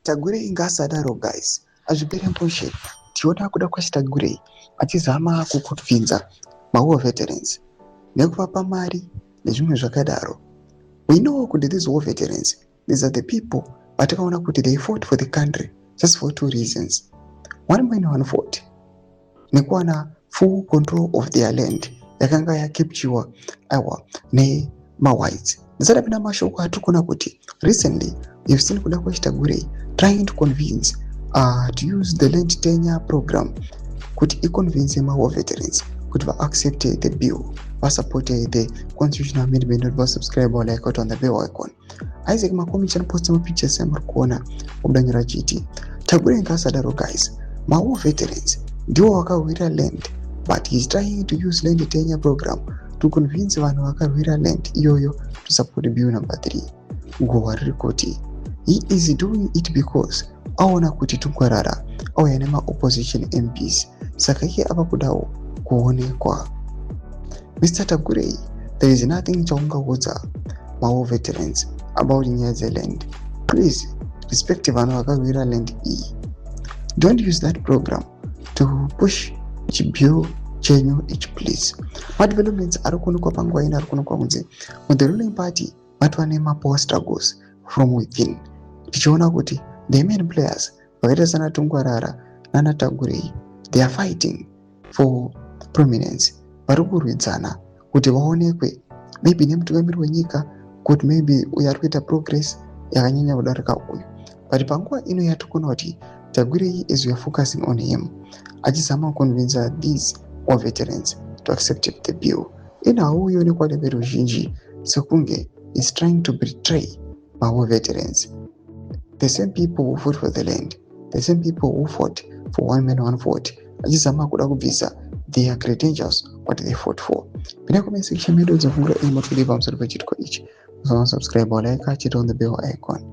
Tagwirei ngasadaro guys. Azvipere mboshe. Tinoda kuda kwaChitagwirei achizama kukubvinza maWar veterans nekuvapa mari nezvimwe zvakadaro. We know kuti these war veterans, these are the people vatakaona kuti they fought for the country just for two reasons. One main one fought nekuwana full control of their land yakanga yakaptuwa nema-whites. Ndisadapinda mashoko atikuna kuti recently you've seen kuda kwaChitagwirei trying to convince to use the land tenure program kuti iconvince ma-war veterans kuti va-accept the bill, va-support the constitutional amendment, not va-subscribe or like on the bell icon. Isaac makomi chanoposta mapictures yamuri kuona obudanyira chiti Tagwirei ngasadaro guys, ma-war veterans ndiwo wakawira land, but he's trying to use land tenure program to convince vanhu vakarwira land iyoyo to support bill number 3. Gowa riri kuti he is doing it because aona kuti tungwarara auya nema-opposition MPs, saka iye ava kudawo kuonekwa. Mr. Tagwirei, there is nothing chaungaudza ma-war veterans about nyaya dzeland. Please respect vanhu vakarwira land iyi. Don't use that program to push chibill chenyu ichi please. Madevelopments ari kuonekwa panguva ino ari kuonekwa kunze the ruling party vatova nema-power struggles from within. Tichiona kuti the main players vakaita sana Tungwarara nana Tagwirei, they are fighting for prominence. Vari kurwidzana kuti vaonekwe maybe nemutungamiri wenyika kuti maybe uyu ari kuita progress yakanyanya kudarika uyu. But panguva ino yatikuona kuti Tagwirei is we are focusing on him, achizama kuconvince these war veterans to accept the bill. Ina hauonekwa neveruzhinji sekunge is trying to betray ma-war veterans. The same people who fought for the land, the same people who fought for one man one vote, achizama kuda kubvisa their credentials what they fought for. Pinda comment section medu dzofungura imo tuli pamusoro pechitiko ichi. Subscribe or like, hit on the bell icon.